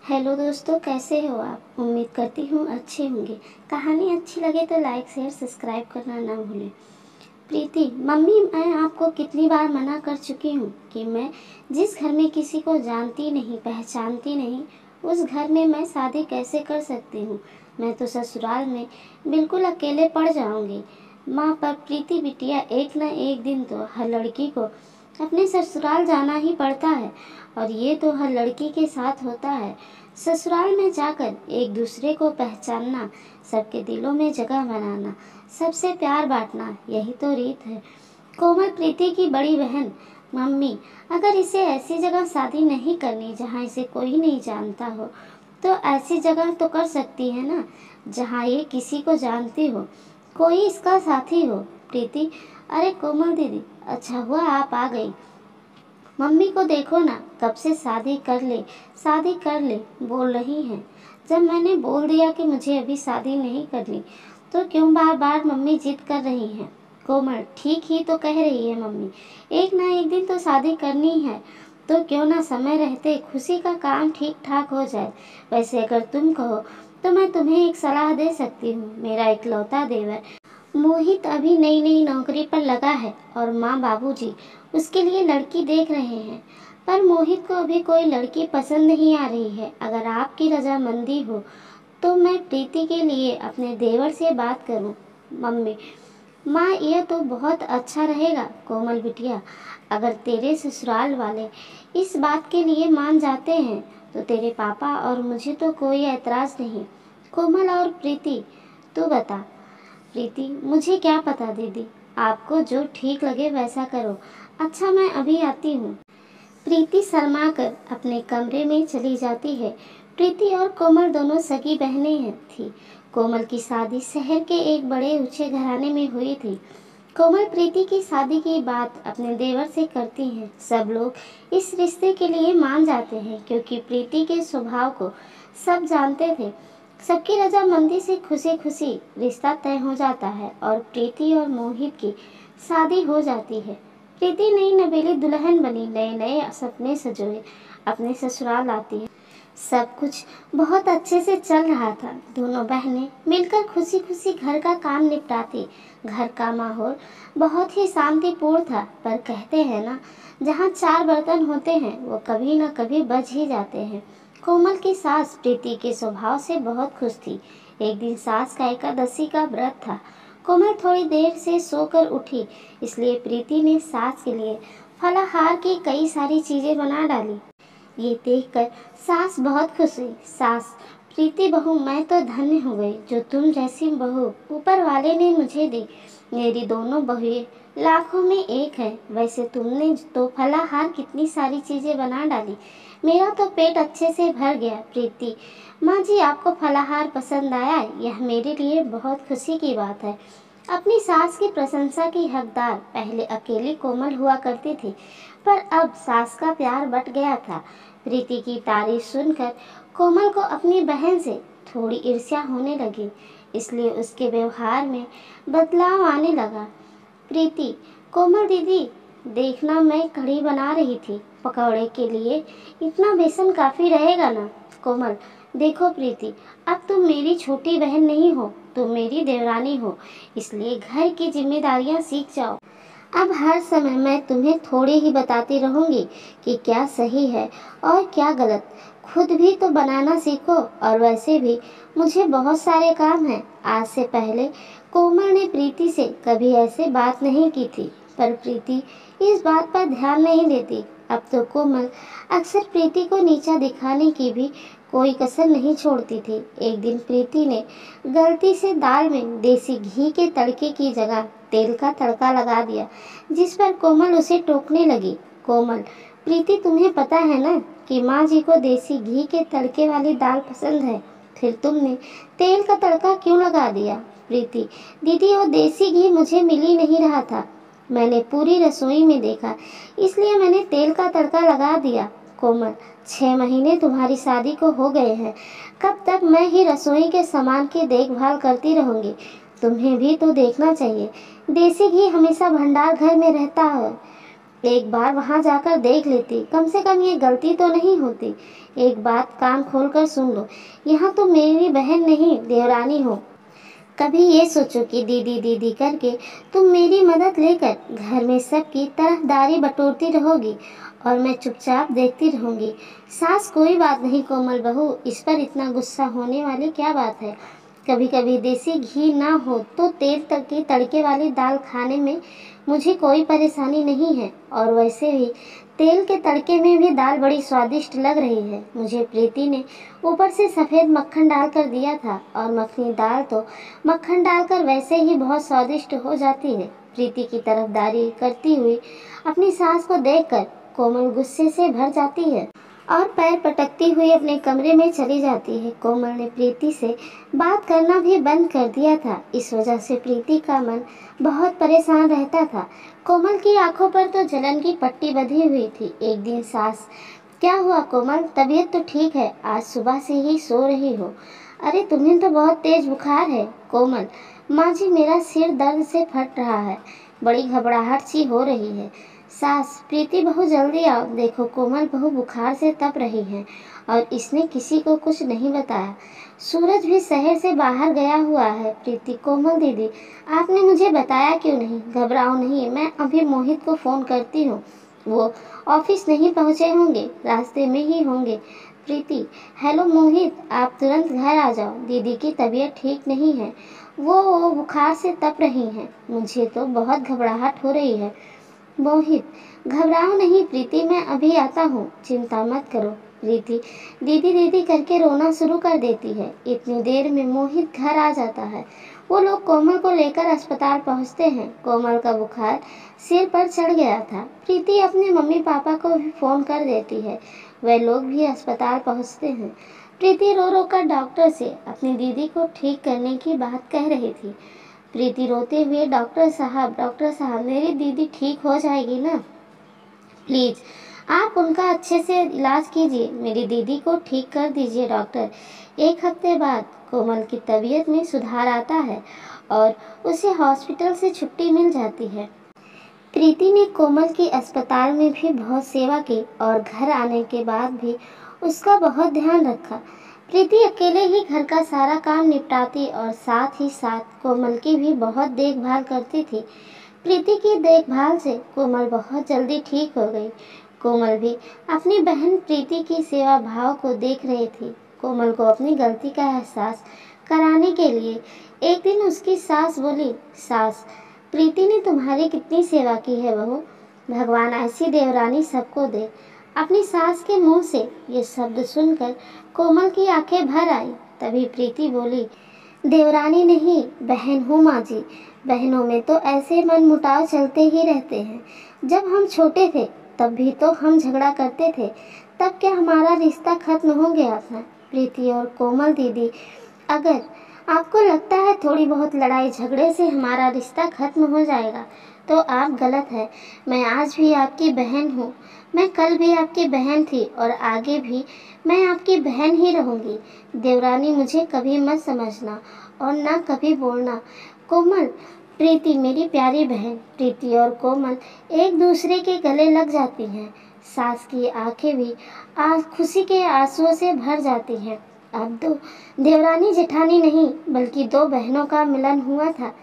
Hello दोस्तों, कैसे हो आप। उम्मीद करती हूँ अच्छे होंगे। कहानी अच्छी लगे तो लाइक शेयर सब्सक्राइब करना ना भूलें। प्रीति, मम्मी मैं आपको कितनी बार मना कर चुकी हूँ कि मैं जिस घर में किसी को जानती नहीं पहचानती नहीं उस घर में मैं शादी कैसे कर सकती हूँ। मैं तो ससुराल में बिल्कुल अकेले पड़ जाऊँगी। माँ, पर प्रीति बिटिया, एक न एक दिन तो हर लड़की को अपने ससुराल जाना ही पड़ता है और ये तो हर लड़की के साथ होता है। ससुराल में जाकर एक दूसरे को पहचानना, सबके दिलों में जगह बनाना, सबसे प्यार बांटना, यही तो रीत है। कोमल प्रीति की बड़ी बहन। मम्मी, अगर इसे ऐसी जगह शादी नहीं करनी जहाँ इसे कोई नहीं जानता हो तो ऐसी जगह तो कर सकती है ना जहाँ ये किसी को जानती हो, कोई इसका साथी हो। प्रीति, अरे कोमल दीदी, अच्छा हुआ आप आ गई। मम्मी को देखो ना, कब से शादी कर ले बोल रही हैं। जब मैंने बोल दिया कि मुझे अभी शादी नहीं करनी तो क्यों बार बार मम्मी जिद कर रही हैं। कोमल, ठीक ही तो कह रही है मम्मी, एक ना एक दिन तो शादी करनी है तो क्यों ना समय रहते खुशी का काम ठीक ठाक हो जाए। वैसे अगर तुम कहो तो मैं तुम्हें एक सलाह दे सकती हूँ। मेरा इकलौता देवर मोहित अभी नई नई नौकरी पर लगा है और माँ बाबूजी उसके लिए लड़की देख रहे हैं, पर मोहित को अभी कोई लड़की पसंद नहीं आ रही है। अगर आपकी रजामंदी हो तो मैं प्रीति के लिए अपने देवर से बात करूं। मम्मी, माँ यह तो बहुत अच्छा रहेगा कोमल बिटिया। अगर तेरे ससुराल वाले इस बात के लिए मान जाते हैं तो तेरे पापा और मुझे तो कोई ऐतराज नहीं। कोमल और प्रीति, तू बता। प्रीति, मुझे क्या पता दीदी, आपको जो ठीक लगे वैसा करो। अच्छा, मैं अभी आती हूँ। प्रीति शर्मा कर अपने कमरे में चली जाती है। प्रीति और कोमल दोनों सगी बहनें हैं थी। कोमल की शादी शहर के एक बड़े ऊंचे घराने में हुई थी। कोमल प्रीति की शादी की बात अपने देवर से करती हैं। सब लोग इस रिश्ते के लिए मान जाते हैं क्योंकि प्रीति के स्वभाव को सब जानते थे। सबकी रजामंदी से खुशी खुशी रिश्ता तय हो जाता है और प्रीति और मोहित की शादी हो जाती है। प्रीति नई नवेली दुल्हन बनी, नए नए सपने सजोए अपने ससुराल आती है। सब कुछ बहुत अच्छे से चल रहा था। दोनों बहनें मिलकर खुशी खुशी घर का काम निपटाती। घर का माहौल बहुत ही शांतिपूर्ण था, पर कहते हैं ना, जहाँ चार बर्तन होते हैं वो कभी न कभी बज ही जाते हैं। कोमल की सास प्रीति के स्वभाव से बहुत खुश थी। एक दिन सास का एकादशी का व्रत था। कोमल थोड़ी देर से सोकर उठी, इसलिए प्रीति ने सास के लिए फलाहार की कई सारी चीजें बना डाली। ये देखकर सास बहुत खुश हुई। सास, प्रीति बहू, मैं तो धन्य हो गई जो तुम जैसी बहू ऊपर वाले ने मुझे दी। मेरी दोनों बहुएं लाखों में एक है। वैसे तुमने तो फलाहार कितनी सारी चीजें बना डाली, मेरा तो पेट अच्छे से भर गया। प्रीति, माँ जी, आपको फलाहार पसंद आया, यह मेरे लिए बहुत खुशी की बात है। अपनी सास की प्रशंसा की हकदार पहले अकेली कोमल हुआ करती थी, पर अब सास का प्यार बट गया था। प्रीति की तारीफ सुनकर कोमल को अपनी बहन से थोड़ी ईर्ष्या होने लगी, इसलिए उसके व्यवहार में बदलाव आने लगा। प्रीति, कोमल दीदी, देखना मैं कढ़ी बना रही थी पकौड़े के लिए, इतना बेसन काफ़ी रहेगा ना। कोमल, देखो प्रीति, अब तुम मेरी छोटी बहन नहीं हो, तुम मेरी देवरानी हो, इसलिए घर की जिम्मेदारियां सीख जाओ। अब हर समय मैं तुम्हें थोड़ी ही बताती रहूंगी कि क्या सही है और क्या गलत। खुद भी तो बनाना सीखो, और वैसे भी मुझे बहुत सारे काम हैं। आज से पहले कोमल ने प्रीति से कभी ऐसे बात नहीं की थी, पर प्रीति इस बात पर ध्यान नहीं देती। अब तो कोमल अक्सर प्रीति को नीचा दिखाने की भी कोई कसर नहीं छोड़ती थी। एक दिन प्रीति ने गलती से दाल में देसी घी के तड़के की जगह तेल का तड़का लगा दिया, जिस पर कोमल उसे टोकने लगी। कोमल, प्रीति, तुम्हें पता है ना कि माँ जी को देसी घी के तड़के वाली दाल पसंद है, फिर तुमने तेल का तड़का क्यों लगा दिया। प्रीति, दीदी, वो देसी घी मुझे मिल ही नहीं रहा था, मैंने पूरी रसोई में देखा, इसलिए मैंने तेल का तड़का लगा दिया। कोमल, 6 महीने तुम्हारी शादी को हो गए हैं, कब तक मैं ही रसोई के सामान की देखभाल करती रहूंगी। तुम्हें भी तो देखना चाहिए, देसी घी हमेशा भंडार घर में रहता है, एक बार वहां जाकर देख लेती, कम से कम ये गलती तो नहीं होती। एक बात कान खोलकर सुन लो, यहाँ तो मेरी बहन नहीं देवरानी हो। कभी ये सोचो कि दीदी दीदी करके तुम मेरी मदद लेकर घर में सबकी तरफदारी बटोरती रहोगी और मैं चुपचाप देखती रहूंगी। सास कोई बात नहीं कोमल बहू, इस पर इतना गुस्सा होने वाली क्या बात है। कभी कभी देसी घी ना हो तो तेल तक की तड़के वाली दाल खाने में मुझे कोई परेशानी नहीं है। और वैसे भी तेल के तड़के में भी दाल बड़ी स्वादिष्ट लग रही है। मुझे प्रीति ने ऊपर से सफ़ेद मक्खन डालकर दिया था और मखनी दाल तो मक्खन डालकर वैसे ही बहुत स्वादिष्ट हो जाती है। प्रीति की तरफदारी करती हुई अपनी सास को देखकर कोमल गुस्से से भर जाती है और पैर पटकती हुई अपने कमरे में चली जाती है। कोमल ने प्रीति से बात करना भी बंद कर दिया था। इस वजह से प्रीति का मन बहुत परेशान रहता था। कोमल की आंखों पर तो जलन की पट्टी बंधी हुई थी। एक दिन सास, क्या हुआ कोमल, तबीयत तो ठीक है, आज सुबह से ही सो रही हो। अरे तुम्हें तो बहुत तेज बुखार है। कोमल, माँ जी मेरा सिर दर्द से फट रहा है, बड़ी घबराहट सी हो रही है। सास, प्रीति बहू जल्दी आओ, देखो कोमल बहू बुखार से तप रही है और इसने किसी को कुछ नहीं बताया। सूरज भी शहर से बाहर गया हुआ है। प्रीति, कोमल दीदी आपने मुझे बताया क्यों नहीं। घबराओ नहीं, मैं अभी मोहित को फ़ोन करती हूँ, वो ऑफिस नहीं पहुँचे होंगे, रास्ते में ही होंगे। प्रीति, हेलो मोहित, आप तुरंत घर आ जाओ, दीदी की तबीयत ठीक नहीं है, वो बुखार से तप रही हैं, मुझे तो बहुत घबराहट हो रही है। मोहित, घबराओ नहीं प्रीति, मैं अभी आता हूँ, चिंता मत करो। प्रीति दीदी दीदी करके रोना शुरू कर देती है। इतनी देर में मोहित घर आ जाता है। वो लोग कोमल को लेकर अस्पताल पहुँचते हैं। कोमल का बुखार सिर पर चढ़ गया था। प्रीति अपने मम्मी पापा को भी फ़ोन कर देती है। वे लोग भी अस्पताल पहुँचते हैं। प्रीति रो रो कर डॉक्टर से अपनी दीदी को ठीक करने की बात कह रही थी। प्रीति रोते हुए, डॉक्टर साहब मेरी दीदी ठीक हो जाएगी ना, प्लीज़ आप उनका अच्छे से इलाज कीजिए, मेरी दीदी को ठीक कर दीजिए डॉक्टर। एक हफ्ते बाद कोमल की तबीयत में सुधार आता है और उसे हॉस्पिटल से छुट्टी मिल जाती है। प्रीति ने कोमल की अस्पताल में भी बहुत सेवा की और घर आने के बाद भी उसका बहुत ध्यान रखा। प्रीति अकेले ही घर का सारा काम निपटाती और साथ ही साथ कोमल की भी बहुत देखभाल करती थी। प्रीति की देखभाल से कोमल बहुत जल्दी ठीक हो गई। कोमल भी अपनी बहन प्रीति की सेवा भाव को देख रही थी। कोमल को अपनी गलती का एहसास कराने के लिए एक दिन उसकी सास बोली, सास, प्रीति ने तुम्हारी कितनी सेवा की है बहू, भगवान ऐसी देवरानी सबको दे। अपनी सास के मुंह से ये शब्द सुनकर कोमल की आंखें भर आई। तभी प्रीति बोली, देवरानी नहीं, बहन हूँ माँ जी। बहनों में तो ऐसे मन मुटाव चलते ही रहते हैं। जब हम छोटे थे तब भी तो हम झगड़ा करते थे, तब क्या हमारा रिश्ता खत्म हो गया था। प्रीति और कोमल दीदी, अगर आपको लगता है थोड़ी बहुत लड़ाई झगड़े से हमारा रिश्ता खत्म हो जाएगा तो आप गलत है। मैं आज भी आपकी बहन हूँ, मैं कल भी आपकी बहन थी और आगे भी मैं आपकी बहन ही रहूँगी। देवरानी मुझे कभी मत समझना और ना कभी बोलना। कोमल, प्रीति मेरी प्यारी बहन। प्रीति और कोमल एक दूसरे के गले लग जाती हैं। सास की आंखें भी आज खुशी के आंसुओं से भर जाती हैं। अब तो देवरानी जेठानी नहीं बल्कि दो बहनों का मिलन हुआ था।